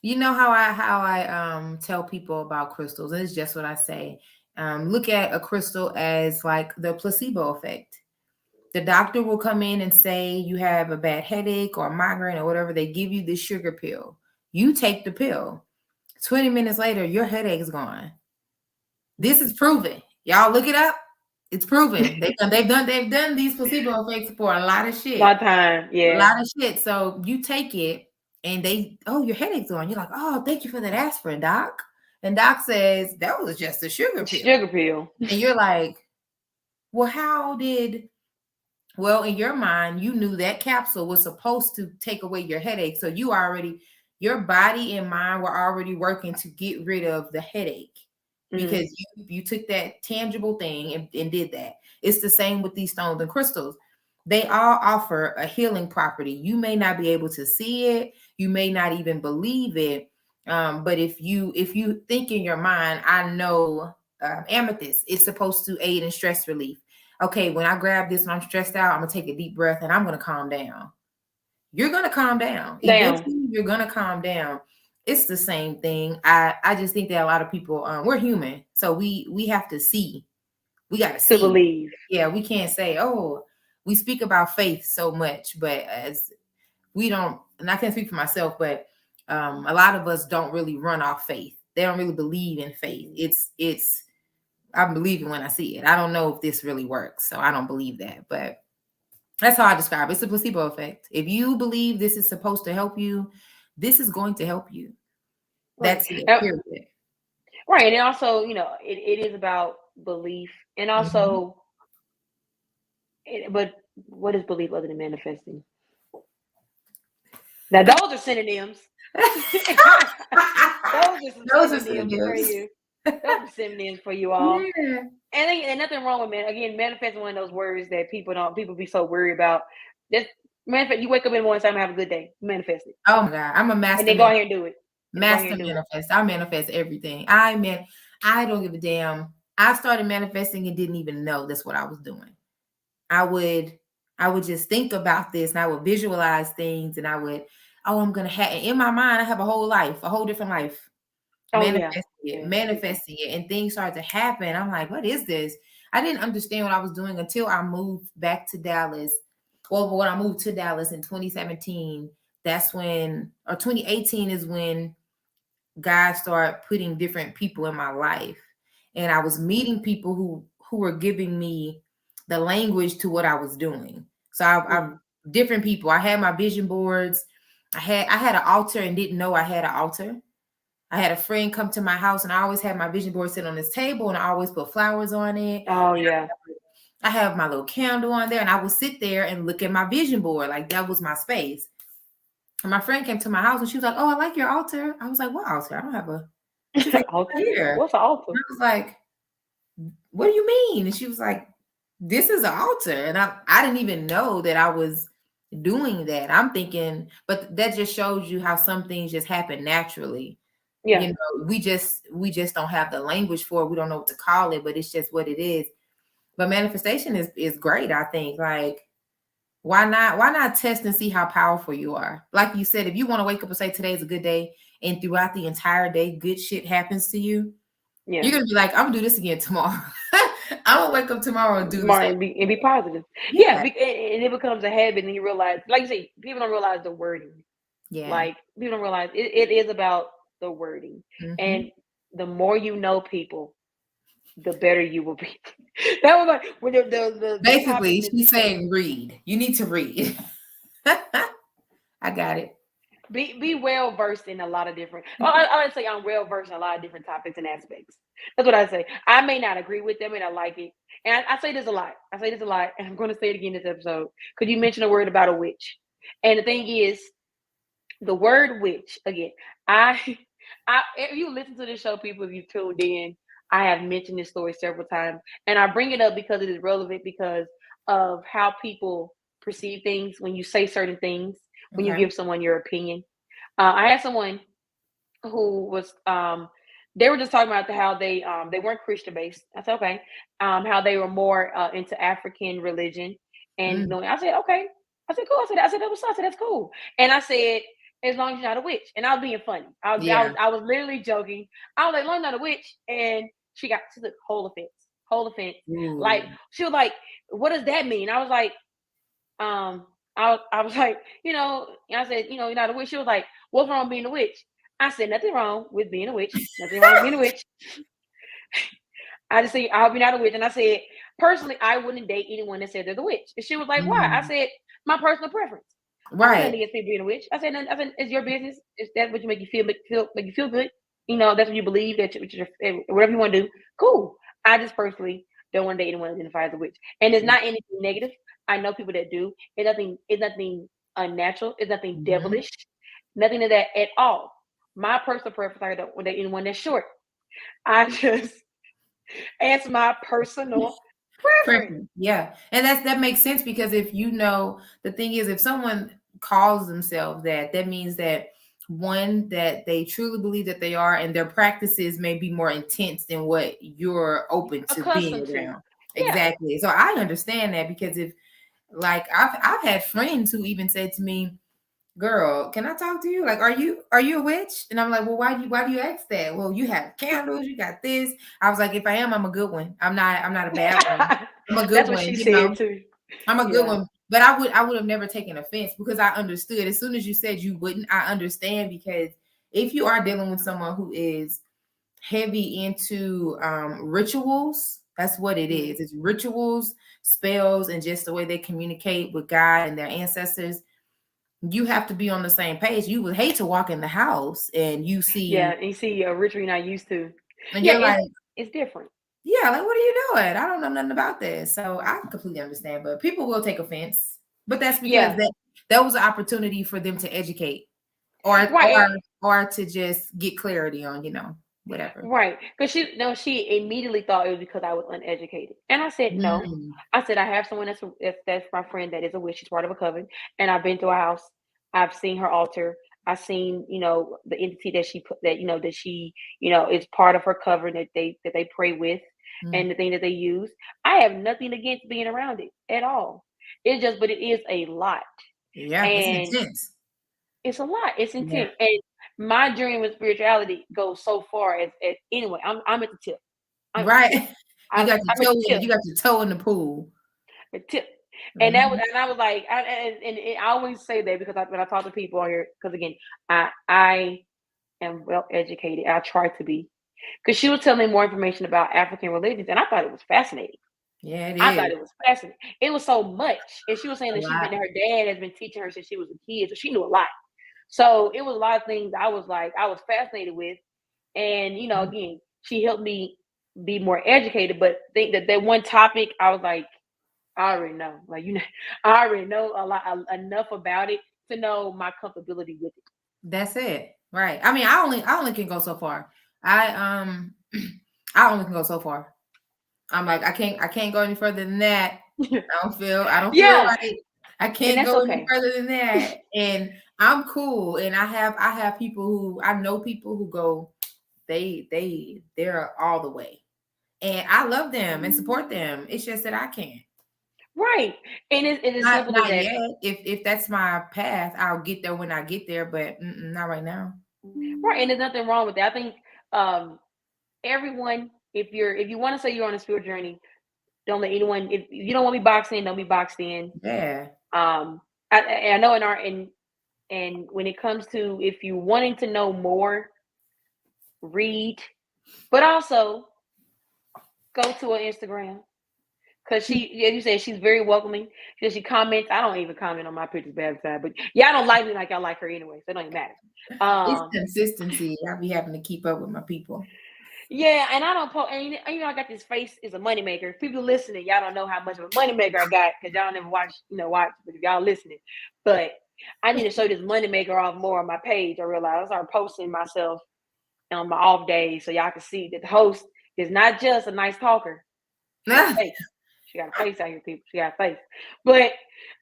You know how I tell people about crystals, and it's just what I say. Look at a crystal as like the placebo effect. The doctor will come in and say you have a bad headache or a migraine or whatever. They give you this sugar pill. You take the pill. 20 minutes later, your headache is gone. This is proven. Y'all look it up. It's proven. They've done these placebo effects for a lot of shit. A lot of time, a lot of shit. So you take it, and your headache's gone. You're like, oh, thank you for that aspirin, doc. And doc says that was just a sugar pill. Sugar pill. And you're like, well, well, in your mind, you knew that capsule was supposed to take away your headache. So your body and mind were already working to get rid of the headache because you took that tangible thing and did that. It's the same with these stones and crystals. They all offer a healing property. You may not be able to see it. You may not even believe it. But if you think in your mind, I know amethyst, it's supposed to aid in stress relief. Okay, when I grab this and I'm stressed out, I'm going to take a deep breath and I'm going to calm down. You're going to calm down. Eventually, you're going to calm down. It's the same thing. I just think that a lot of people, we're human. So we have to see. We got to see. To believe. Yeah, we can't say, oh, we speak about faith so much, but as we don't, and I can't speak for myself, but a lot of us don't really run off faith. They don't really believe in faith. It's I'm believing when I see it. I don't know if this really works, so I don't believe that. But that's how I describe it. It's a placebo effect. If you believe this is supposed to help you, this is going to help you. That's it. Period. Right. And also, it is about belief. And also, but what is belief other than manifesting? Now, those are synonyms. Those are synonyms for you. Those are synonyms for you all. Yeah. And ain't nothing wrong with manifesting one of those words that people be so worried about. Just manifest. You wake up in the morning and say, I'm gonna have a good day. Manifest it. Oh my God. I'm a master. And then go ahead and do it. Master manifest. I manifest everything. I don't give a damn. I started manifesting and didn't even know that's what I was doing. I would just think about this and I would visualize things and I'm gonna have in my mind, I have a whole life, a whole different life. Manifesting it, and things start to happen. I'm like, what is this? I didn't understand what I was doing until I moved back to Dallas. Well, when I moved to Dallas in 2017, that's when, or 2018 is when God started putting different people in my life. And I was meeting people who were giving me the language to what I was doing. So I different people. I had my vision boards. I had an altar and didn't know I had an altar. I had a friend come to my house and I always had my vision board sit on this table and I always put flowers on it. Oh yeah. I have my little candle on there and I would sit there and look at my vision board. Like that was my space. And my friend came to my house and she was like, oh, I like your altar. I was like, what altar? I don't have a altar here. What's an altar? And I was like, what do you mean? And she was like, this is an altar. And I didn't even know that I was doing that. I'm thinking, but that just shows you how some things just happen naturally. Yeah. We just don't have the language for it. We don't know what to call it, but it's just what it is. But manifestation is great, I think. Like, why not test and see how powerful you are? Like you said, if you want to wake up and say today's a good day and throughout the entire day, good shit happens to you, you're going to be like, I'm going to do this again tomorrow. I'm going to wake up tomorrow and do this. And be positive. Yeah. And it becomes a habit and you realize, like you say, people don't realize the wording. Yeah. Like, people don't realize it is about the wording. And the more you know people, the better you will be. That was like when basically she's saying read. You need to read. I got it. Be well versed in a lot of different. I would say I'm well versed in a lot of different topics and aspects. That's what I say. I may not agree with them, and I like it. And I say this a lot. And I'm going to say it again this episode because you mentioned a word about a witch. And the thing is, the word witch again. If you listen to this show, people, if you tuned in, I have mentioned this story several times, and I bring it up because it is relevant because of how people perceive things when you say certain things, when you give someone your opinion. I had someone who was, they were just talking about how they weren't Christian based. I said, okay. How they were more into African religion. And I said, okay. I said, cool. I said, that was I said, that's cool. And I said, as long as you're not a witch. And I was being funny. I was literally joking. I was like, as long as you're not a witch. And she took whole offense. Like, she was like, what does that mean? I was like, I was like, I said, you're not a witch. She was like, what's wrong with being a witch? I said, nothing wrong with being a witch. Nothing wrong with being a witch. I just said, I hope you're not a witch. And I said, personally, I wouldn't date anyone that said they're the witch. And she was like, why? I said, my personal preference. Right. I against people being a witch. I said, it's your business. Is that what you make you feel good? That's what you believe, that whatever you want to do. Cool. I just personally don't want to date anyone identified as a witch. And it's not anything negative. I know people that do. It's nothing unnatural. It's nothing devilish. Nothing of that at all. My personal preference, I don't want to date anyone that's short. I just answer my personal preference. Yeah. And that makes sense because if the thing is, if someone calls themselves that means that one, that they truly believe that they are, and their practices may be more intense than what you're open to being around. Yeah. Exactly. So I understand that because if, like, I've had friends who even said to me, girl, can I talk to you? Like, are you a witch? And I'm like, well, why do you ask that? Well, you have candles, you got this. I was like, if I am, I'm a good one. I'm not a bad one. I'm a good one. That's what she said too. I'm a good Yeah. one, but I would have never taken offense because I understood as soon as you said you wouldn't. I understand because if you are dealing with someone who is heavy into rituals, that's what it is. It's rituals, spells, and just the way they communicate with God and their ancestors. You have to be on the same page. You would hate to walk in the house and you see, and you see a ritual you're not used to. and Yeah, you're like, it's different. yeah, like, what are you doing? I don't know nothing about this. So I completely understand, but people will take offense. But that's because Yeah. that was an opportunity for them to educate or Right. to just get clarity on, whatever. Right. Because she immediately thought it was because I was uneducated. And I said, no. Mm. I said, I have someone that's my friend that is a witch. She's part of a coven. And I've been to a house. I've seen her altar. I've seen, the entity that she put that she, is part of her coven that they pray with Mm. and the thing that they use. I have nothing against being around it at all. But it is a lot. Yeah, it's And intense. it's a lot. It's Yeah. intense. And my journey with spirituality goes so far as anyway, I'm at the tip. Right. You I'm got at your toe the in, tip. you got your toe in the pool. The tip. And Mhm. I was like, I always say that because when I talk to people on here, because again, I am well educated. I try to be. Because she was telling me more information about African religions, and I thought it was fascinating. Yeah, it I thought is it was fascinating. It was so much. And she was saying a that lot. her dad has been teaching her since she was a kid, so she knew a lot. So it was a lot of things I was fascinated with. And again, she helped me be more educated. But think that one topic, I was like, I already know. Like I already know enough about it to know my comfortability with it. That's it. Right. I mean, I only can go so far. I I only can go so far. I'm like, I can't go any further than that. I don't feel Yeah, right. I and can't that's go any okay. further than that. And I'm cool. And I have people who I know people who go, they're all the way. And I love them and support them. It's just that I can't. Right. And it's as Not simple as not that. yet. If that's my path, I'll get there when I get there, but not right now. Right. And there's nothing wrong with that. I think everyone, if you want to say you're on a spiritual journey, don't let anyone, if you don't want to be boxed in, don't be boxed in. Yeah. I know and when it comes to if you wanting to know more, read, but also go to her Instagram because she, as you said, she's very welcoming. She comments. I don't even comment on my pictures bad side, but y'all don't like me like I like her anyway, so it don't even matter. It's consistency. I be having to keep up with my people. Yeah, and I don't post. And I got this face is a moneymaker. If people listening, y'all don't know how much of a moneymaker I got because y'all never watch. But if y'all listening, but I need to show this moneymaker off more on my page. I realized I started posting myself on my off days so y'all can see that the host is not just a nice talker. She got a face. She got a face out here, people. She got a face. But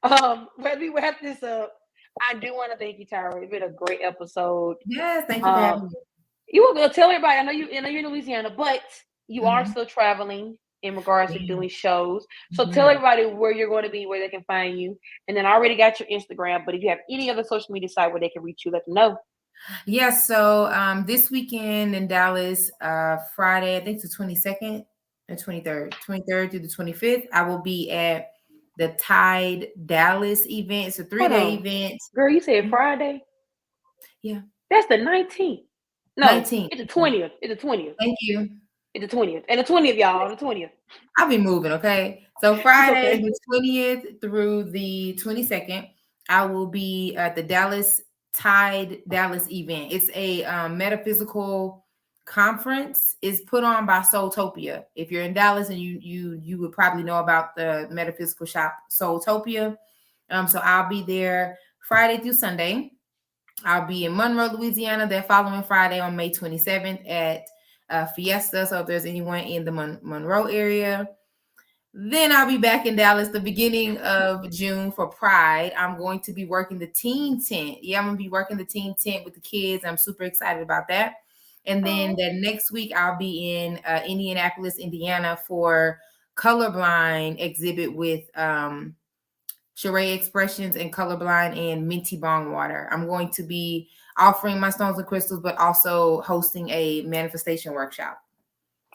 as we wrap this up, I do want to thank you, Tyra. It's been a great episode. Yes, thank you for having me. You will go tell everybody. I know you're in Louisiana, but you are Mhm. still traveling in regards to Yeah. doing shows. So tell Yeah. everybody where you're going to be, where they can find you. And then I already got your Instagram, but if you have any other social media site where they can reach you, let them know. Yeah, so this weekend in Dallas, Friday, I think it's the 22nd and 23rd through the 25th, I will be at the Tide Dallas event. It's a Hold 3-day on. event. Girl, you said Mhm. Friday? Yeah, That's the 19th. No, 19th. it's the 20th. It's the 20th. Thank you. It's the 20th. And the 20th, y'all. The 20th. I'll be moving, okay? So It's Friday, okay. the 20th through the 22nd, I will be at the Tide Dallas event. It's a metaphysical conference. It's put on by Soultopia. If you're in Dallas and you would probably know about the metaphysical shop Soultopia. So I'll be there Friday through Sunday. I'll be in Monroe, Louisiana, that following Friday on May 27th at Fiesta. So if there's anyone in the Monroe area, then I'll be back in Dallas the beginning of June for Pride. I'm going to be working the teen tent. Yeah, I'm going to be working the teen tent with the kids. I'm super excited about that. And then that next week, I'll be in Indianapolis, Indiana for Colorblind exhibit with Sheree Expressions and Colorblind and Minty Bong Water. I'm going to be offering my stones and crystals, but also hosting a manifestation workshop.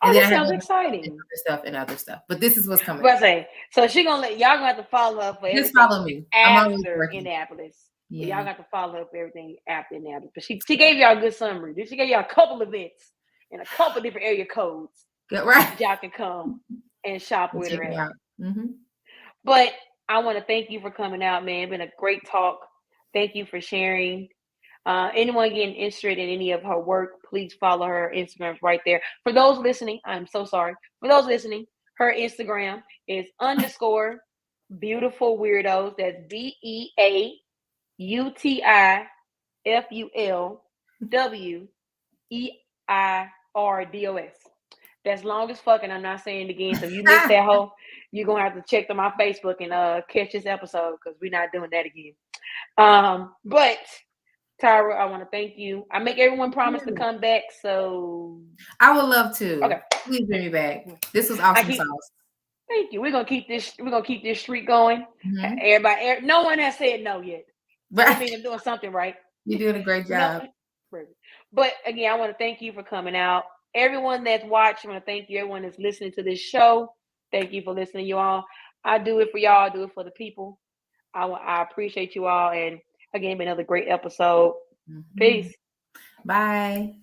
Oh, And then that I have sounds other exciting. stuff and other stuff. But this is what's coming. But I say, so she gonna let y'all gonna have to follow up for Just everything follow me. I'm always after working. Indianapolis. Yeah. Y'all got to follow up everything after Indianapolis. But she gave y'all a good summary. She gave y'all a couple events and a couple different area codes. Good, right. Y'all can come and shop with her at. Mm-hmm. But I want to thank you for coming out, man. It's been a great talk. Thank you for sharing. Anyone getting interested in any of her work, please follow her Instagram right there. For those listening, I'm so sorry. For those listening, her Instagram is _beautiful weirdos. That's BEAUTIFULWEIRDOS. That's long as fuck, and I'm not saying it again. So if you missed that whole, you're gonna have to check to my Facebook and catch this episode because we're not doing that again. But Tyra, I want to thank you. I make everyone promise to come back, so I would love to. Okay, please bring me back. This was awesome sauce. Thank you. We're gonna keep this streak going. Mm-hmm. Everybody, no one has said no yet. Right. I mean, I'm doing something right. You're doing a great job. No, but again, I want to thank you for coming out. Everyone that's watching, I want to thank you. Everyone that's listening to this show, thank you for listening, you all. I do it for y'all. I do it for the people. I appreciate you all. And again, another great episode. Mm-hmm. Peace. Bye.